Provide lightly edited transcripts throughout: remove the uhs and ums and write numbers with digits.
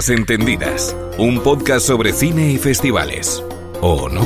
Las Entendidas, un podcast sobre cine y festivales. ¿O no?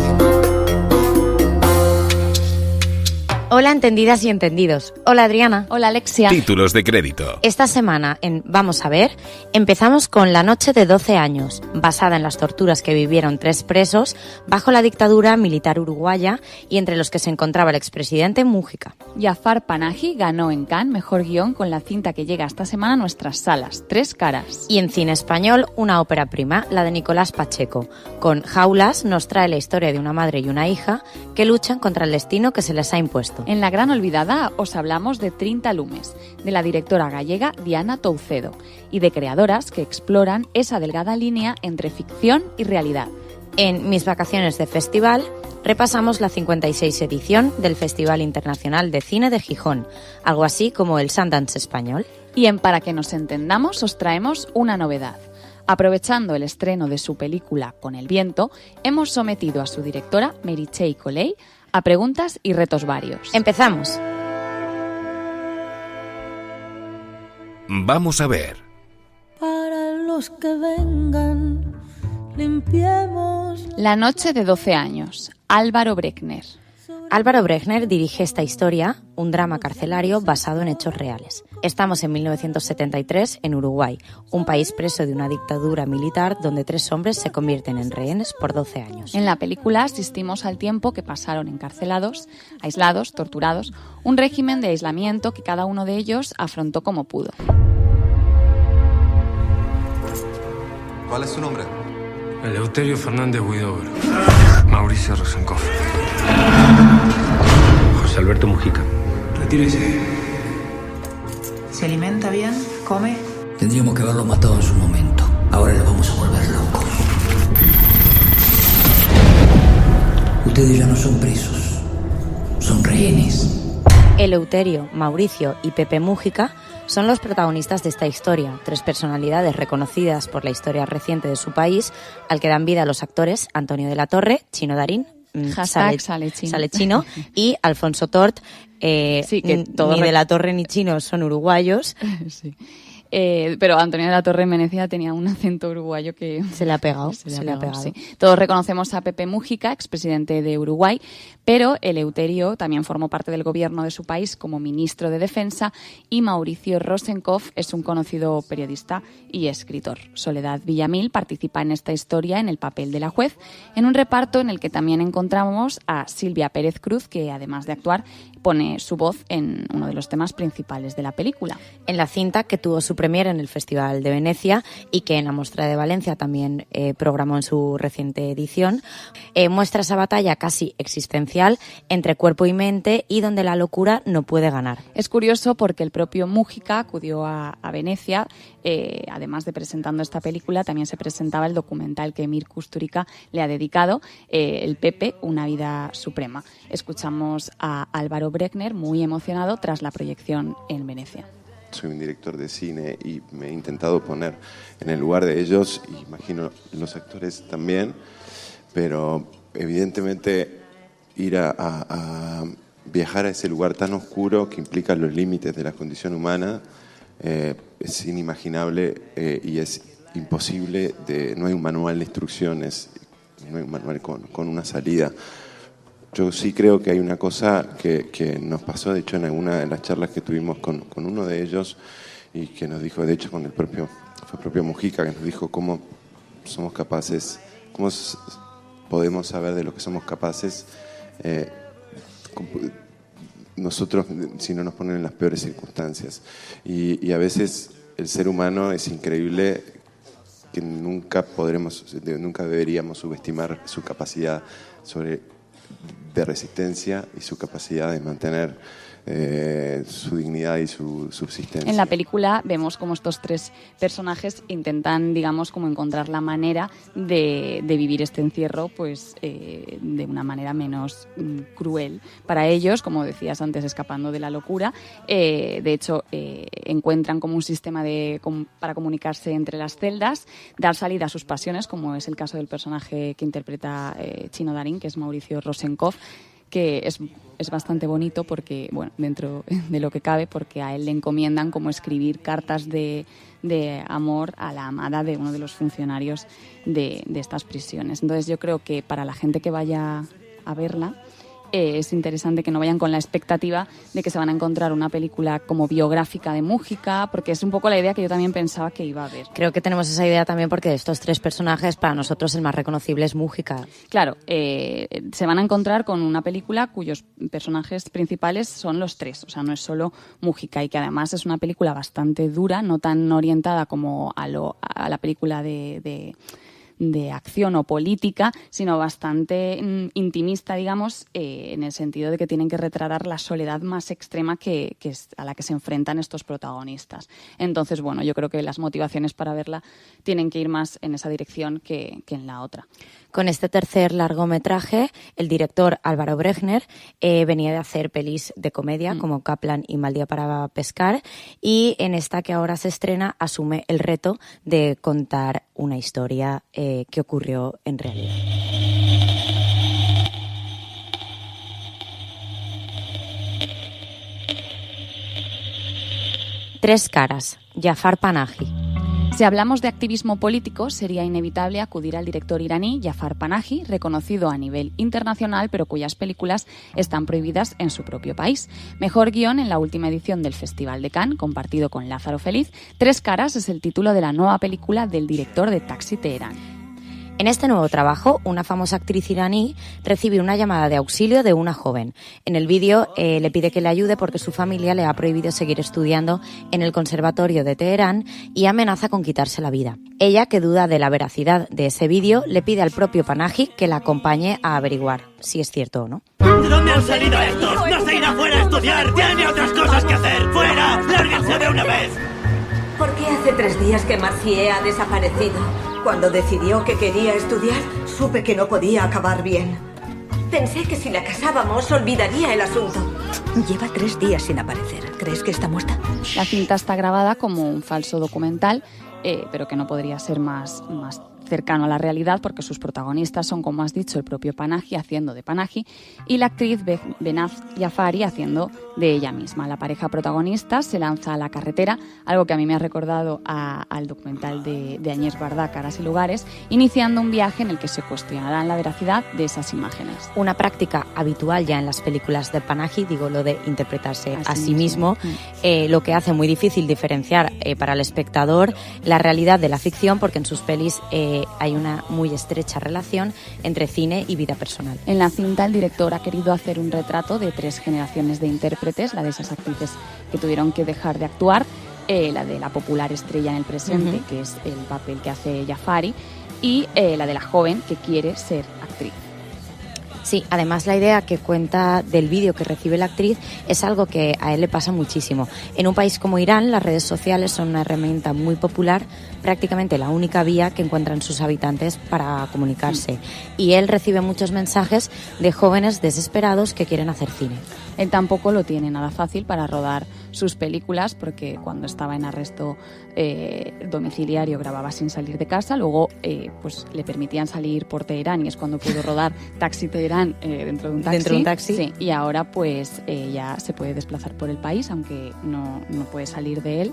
Hola, entendidas y entendidos. Hola, Adriana. Hola, Alexia. Títulos de crédito. Esta semana en Vamos a ver, empezamos con La noche de 12 años, basada en las torturas que vivieron 3 presos bajo la dictadura militar uruguaya y entre los que se encontraba el expresidente Mújica. Jafar Panahi ganó en Cannes Mejor Guión con la cinta que llega esta semana a nuestras salas, Tres caras. Y en cine español, una ópera prima, la de Nicolás Pacheco. Con Jaulas nos trae la historia de una madre y una hija que luchan contra el destino que se les ha impuesto. En La gran olvidada os hablamos de 30 lumes, de la directora gallega Diana Toucedo y de creadoras que exploran esa delgada línea entre ficción y realidad. En Mis vacaciones de festival repasamos la 56 edición del Festival Internacional de Cine de Gijón, algo así como el Sundance español. Y en Para que nos entendamos os traemos una novedad. Aprovechando el estreno de su película Con el viento, hemos sometido a su directora, Meritxell Colell, a preguntas y retos varios. ¡Empezamos! Vamos a ver. Para los que vengan, limpiemos. La noche de 12 años, Álvaro Bregner. Álvaro Bregner dirige esta historia, un drama carcelario basado en hechos reales. Estamos en 1973 en Uruguay, un país preso de una dictadura militar donde 3 hombres se convierten en rehenes por 12 años. En la película asistimos al tiempo que pasaron encarcelados, aislados, torturados, un régimen de aislamiento que cada uno de ellos afrontó como pudo. ¿Cuál es su nombre? Eleuterio Fernández Huidobro. Mauricio Rosenkopf. José Alberto Mujica. Retírese. ¿Se alimenta bien? ¿Come? Tendríamos que haberlo matado en su momento. Ahora lo vamos a volver loco. Ustedes ya no son presos. Son rehenes. Eleuterio, Mauricio y Pepe Mújica son los protagonistas de esta historia, 3 personalidades reconocidas por la historia reciente de su país, al que dan vida los actores Antonio de la Torre, Chino Darín, Sale Chino, y Alfonso Tort. Sí, que ni de la Torre ni Chino son uruguayos. Sí. Pero Antonio de la Torre en Venecia tenía un acento uruguayo que... Se le ha pegado. Sí. Todos reconocemos a Pepe Mújica, expresidente de Uruguay, pero Eleuterio también formó parte del gobierno de su país como ministro de Defensa y Mauricio Rosenkopf es un conocido periodista y escritor. Soledad Villamil participa en esta historia en el papel de la juez, en un reparto en el que también encontramos a Silvia Pérez Cruz, que además de actuar pone su voz en uno de los temas principales de la película. En la cinta, que tuvo su premier en el Festival de Venecia y que en la Mostra de Valencia también programó en su reciente edición, muestra esa batalla casi existencial entre cuerpo y mente y donde la locura no puede ganar. Es curioso porque el propio Mújica acudió a Venecia, además de presentando esta película, también se presentaba el documental que Emir Kusturica le ha dedicado, El Pepe, una vida suprema. Escuchamos a Álvaro Bregner muy emocionado tras la proyección en Venecia. Soy un director de cine y me he intentado poner en el lugar de ellos, y imagino los actores también, pero evidentemente ir a viajar a ese lugar tan oscuro que implica los límites de la condición humana es inimaginable y es imposible. No hay un manual de instrucciones, no hay un manual con una salida. Yo sí creo que hay una cosa que nos pasó, de hecho, en alguna de las charlas que tuvimos con uno de ellos, y que nos dijo, de hecho, fue el propio Mujica, que nos dijo cómo somos capaces, cómo podemos saber de lo que somos capaces nosotros si no nos ponen en las peores circunstancias. Y a veces el ser humano es increíble, que nunca deberíamos subestimar su capacidad de resistencia y su capacidad de mantener su dignidad y su subsistencia. En la película vemos como estos 3 personajes intentan, digamos, como encontrar la manera de vivir este encierro, pues de una manera menos cruel para ellos, como decías antes, escapando de la locura. De hecho, encuentran como un sistema para comunicarse entre las celdas, dar salida a sus pasiones, como es el caso del personaje que interpreta Chino Darín, que es Mauricio Rosenkopf, que es bastante bonito porque, bueno, dentro de lo que cabe, porque a él le encomiendan como escribir cartas de amor a la amada de uno de los funcionarios de estas prisiones. Entonces yo creo que para la gente que vaya a verla, es interesante que no vayan con la expectativa de que se van a encontrar una película como biográfica de Múgica, porque es un poco la idea que yo también pensaba que iba a haber. Creo que tenemos esa idea también porque de estos 3 personajes, para nosotros el más reconocible es Múgica. Claro, se van a encontrar con una película cuyos personajes principales son los 3, o sea, no es solo Múgica, y que además es una película bastante dura, no tan orientada como a la película de acción o política, sino bastante intimista, digamos, en el sentido de que tienen que retratar la soledad más extrema que es a la que se enfrentan estos protagonistas. Entonces, bueno, yo creo que las motivaciones para verla tienen que ir más en esa dirección que en la otra. Con este tercer largometraje, el director Álvaro Bregner venía de hacer pelis de comedia como Kaplan y Mal día para pescar, y en esta que ahora se estrena asume el reto de contar una historia que ocurrió en realidad. Tres caras, Jafar Panahi. Si hablamos de activismo político, sería inevitable acudir al director iraní Jafar Panahi, reconocido a nivel internacional, pero cuyas películas están prohibidas en su propio país. Mejor guión en la última edición del Festival de Cannes, compartido con Lázaro Feliz. Tres caras es el título de la nueva película del director de Taxi Teherán. En este nuevo trabajo, una famosa actriz iraní recibe una llamada de auxilio de una joven. En el vídeo le pide que le ayude porque su familia le ha prohibido seguir estudiando en el Conservatorio de Teherán y amenaza con quitarse la vida. Ella, que duda de la veracidad de ese vídeo, le pide al propio Panahi que la acompañe a averiguar si es cierto o no. ¿De dónde han salido estos? ¡No se irá fuera a estudiar! ¡Tiene otras cosas que hacer! ¡Fuera! ¡Lárguense de una vez! ¿Por qué hace 3 días que Marcier ha desaparecido? Cuando decidió que quería estudiar, supe que no podía acabar bien. Pensé que si la casábamos, olvidaría el asunto. Lleva 3 días sin aparecer. ¿Crees que está muerta? La cinta está grabada como un falso documental, pero que no podría ser más cercano a la realidad porque sus protagonistas son, como has dicho, el propio Panahi haciendo de Panahi y la actriz Benaz Jafari haciendo de ella misma. La pareja protagonista se lanza a la carretera, algo que a mí me ha recordado al documental de Agnès Varda, Caras y lugares, iniciando un viaje en el que se cuestionará la veracidad de esas imágenes. Una práctica habitual ya en las películas de Panahi, digo lo de interpretarse a sí mismo, lo que hace muy difícil diferenciar para el espectador la realidad de la ficción, porque en sus pelis hay una muy estrecha relación entre cine y vida personal. En la cinta el director ha querido hacer un retrato de 3 generaciones de intérpretes, la de esas actrices que tuvieron que dejar de actuar, la de la popular estrella en el presente, que es el papel que hace Jafari, y la de la joven que quiere ser actriz. Sí, además la idea que cuenta del vídeo que recibe la actriz es algo que a él le pasa muchísimo. En un país como Irán, las redes sociales son una herramienta muy popular, prácticamente la única vía que encuentran sus habitantes para comunicarse. Y él recibe muchos mensajes de jóvenes desesperados que quieren hacer cine. Él tampoco lo tiene nada fácil para rodar sus películas porque cuando estaba en arresto domiciliario grababa sin salir de casa, luego pues le permitían salir por Teherán y es cuando pudo rodar Taxi Teherán dentro de un taxi. ¿Dentro de un taxi? Sí, y ahora pues ya se puede desplazar por el país, aunque no puede salir de él.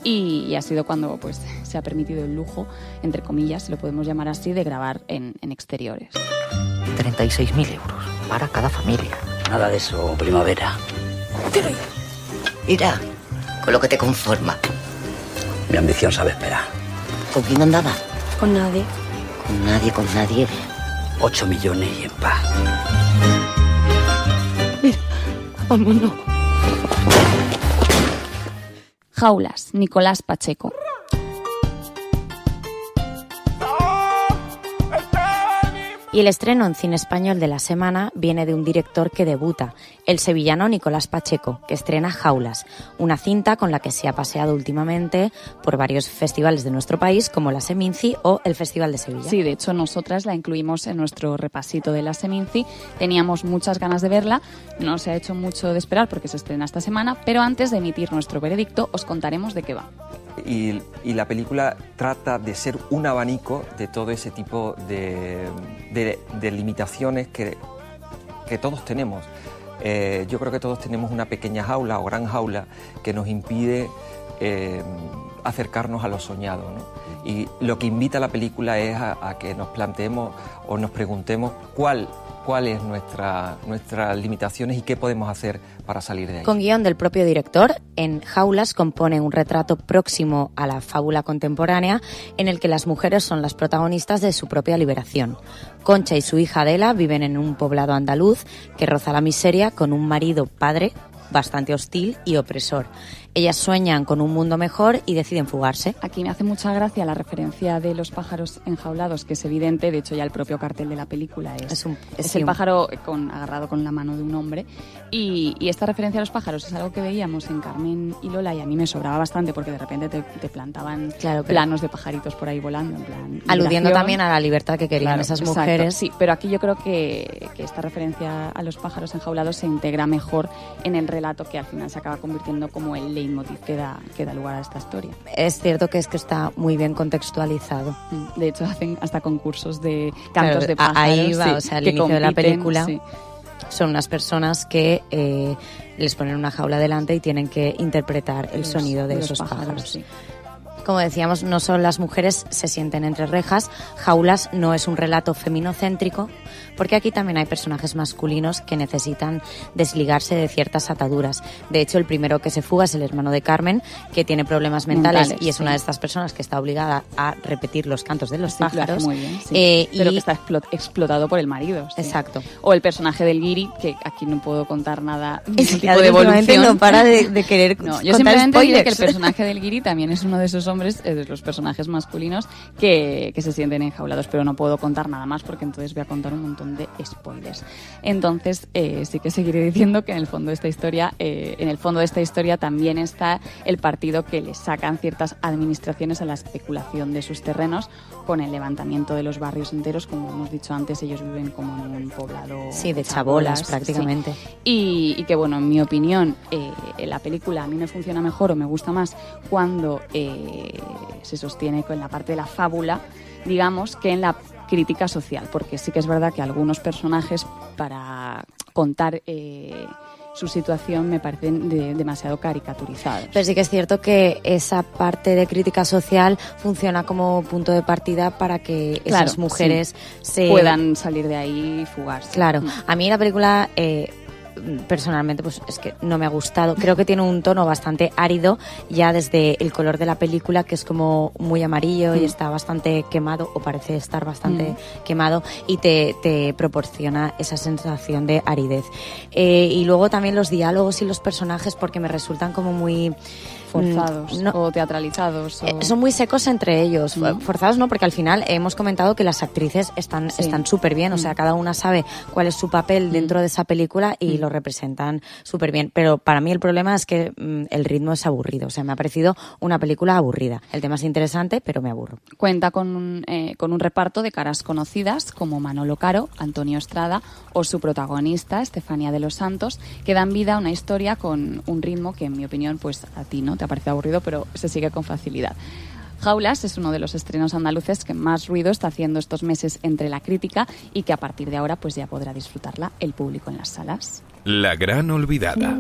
Y ha sido cuando pues se ha permitido el lujo, entre comillas, si lo podemos llamar así, de grabar en exteriores. 36.000 euros para cada familia. Nada de eso, primavera. Mira, con lo que te conforma. Mi ambición sabe esperar. ¿Con quién andaba? Con nadie. Con nadie, con nadie. 8 millones y en paz. Mira, vámonos. Jaulas, Nicolás Pacheco. Y el estreno en cine español de la semana viene de un director que debuta, el sevillano Nicolás Pacheco, que estrena Jaulas, una cinta con la que se ha paseado últimamente por varios festivales de nuestro país, como la Seminci o el Festival de Sevilla. Sí, de hecho nosotras la incluimos en nuestro repasito de la Seminci, teníamos muchas ganas de verla, no se ha hecho mucho de esperar porque se estrena esta semana, pero antes de emitir nuestro veredicto os contaremos de qué va. Y la película trata de ser un abanico de todo ese tipo de limitaciones que que todos tenemos. Yo creo que todos tenemos una pequeña jaula o gran jaula que nos impide acercarnos a lo soñado, ¿no? Y lo que invita a la película es a que nos planteemos o nos preguntemos cuál es nuestras limitaciones y qué podemos hacer para salir de ahí. Con guión del propio director, en Jaulas compone un retrato próximo a la fábula contemporánea en el que las mujeres son las protagonistas de su propia liberación. Concha y su hija Adela viven en un poblado andaluz que roza la miseria con un marido padre bastante hostil y opresor. Ellas sueñan con un mundo mejor y deciden fugarse. Aquí me hace mucha gracia la referencia de los pájaros enjaulados, que es evidente. De hecho, ya el propio cartel de la película es el pájaro agarrado con la mano de un hombre. Y esta referencia a los pájaros es algo que veíamos en Carmen y Lola, y a mí me sobraba bastante porque de repente te plantaban planos de pajaritos por ahí volando. En plan, aludiendo también a la libertad que querían esas mujeres. Sí, pero aquí yo creo que esta referencia a los pájaros enjaulados se integra mejor en el relato, que al final se acaba convirtiendo como el leitmotiv que da lugar a esta historia. Es cierto que está muy bien contextualizado. De hecho, hacen hasta concursos de cantos de pájaros. Ahí va, o sea, al inicio de la película son unas personas que les ponen una jaula delante y tienen que interpretar el sonido de esos pájaros. Sí. Como decíamos, no solo las mujeres se sienten entre rejas. Jaulas no es un relato feminocéntrico, porque aquí también hay personajes masculinos que necesitan desligarse de ciertas ataduras. De hecho, el primero que se fuga es el hermano de Carmen, que tiene problemas mentales y es una de estas personas que está obligada a repetir los cantos de los pájaros. Lo hace muy bien, pero que está explotado por el marido. Sí. Exacto. O el personaje del guiri, que aquí no puedo contar nada. Es que tipo de evolución. No para de querer contar yo simplemente spoilers. diré que el personaje del guiri también es uno de esos hombres, de los personajes masculinos que se sienten enjaulados, pero no puedo contar nada más porque entonces voy a contar un montón de spoilers. Entonces sí que seguiré diciendo que en el fondo de esta historia también está el partido que le sacan ciertas administraciones a la especulación de sus terrenos con el levantamiento de los barrios enteros. Como hemos dicho antes, ellos viven como en un poblado de chabolas prácticamente. Sí. Y que bueno, en mi opinión la película a mí me funciona mejor o me gusta más cuando se sostiene con la parte de la fábula, digamos, que en la crítica social, porque sí que es verdad que algunos personajes, para contar su situación, me parecen demasiado caricaturizados. Pero sí que es cierto que esa parte de crítica social funciona como punto de partida para que esas mujeres puedan salir de ahí y fugarse. Claro, a mí la película personalmente pues es que no me ha gustado. Creo que tiene un tono bastante árido ya desde el color de la película, que es como muy amarillo y está bastante quemado, o parece estar bastante quemado, y te proporciona esa sensación de aridez. Y luego también los diálogos y los personajes, porque me resultan como muy forzados o teatralizados. Son muy secos entre ellos. Forzados no, porque al final hemos comentado que las actrices están súper bien, o sea, cada una sabe cuál es su papel dentro de esa película y lo representan súper bien. Pero para mí el problema es que el ritmo es aburrido, o sea, me ha parecido una película aburrida. El tema es interesante, pero me aburro. Cuenta con un reparto de caras conocidas como Manolo Caro, Antonio Estrada o su protagonista, Estefanía de los Santos, que dan vida a una historia con un ritmo que, en mi opinión, pues a ti no te ha parecido aburrido, pero se sigue con facilidad. Jaulas es uno de los estrenos andaluces que más ruido está haciendo estos meses entre la crítica y que a partir de ahora pues ya podrá disfrutarla el público en las salas. La gran olvidada.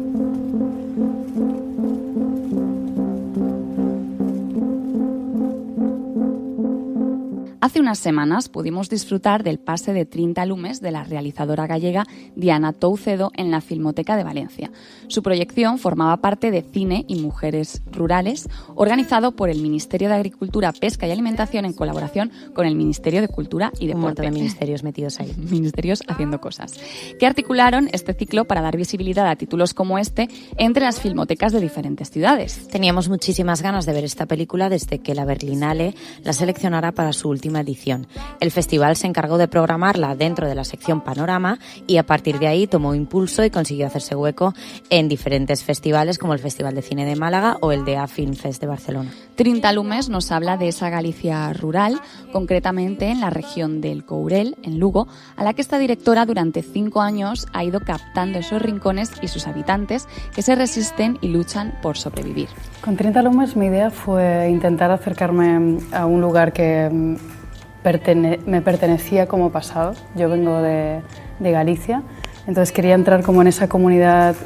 Hace unas semanas pudimos disfrutar del pase de 30 lumes de la realizadora gallega Diana Toucedo en la Filmoteca de Valencia. Su proyección formaba parte de Cine y Mujeres Rurales, organizado por el Ministerio de Agricultura, Pesca y Alimentación en colaboración con el Ministerio de Cultura y Deporte. Un montón de ministerios metidos ahí. Ministerios haciendo cosas. Que articularon este ciclo para dar visibilidad a títulos como este entre las filmotecas de diferentes ciudades. Teníamos muchísimas ganas de ver esta película desde que la Berlinale la seleccionara para su última edición. El festival se encargó de programarla dentro de la sección Panorama y a partir de ahí tomó impulso y consiguió hacerse hueco en diferentes festivales como el Festival de Cine de Málaga o el DEA Film Fest de Barcelona. 30 lumes nos habla de esa Galicia rural, concretamente en la región del Courel, en Lugo, a la que esta directora durante 5 años ha ido captando esos rincones y sus habitantes que se resisten y luchan por sobrevivir. Con 30 lumes mi idea fue intentar acercarme a un lugar que me pertenecía como pasado. Yo vengo de Galicia, Entonces quería entrar como en esa comunidad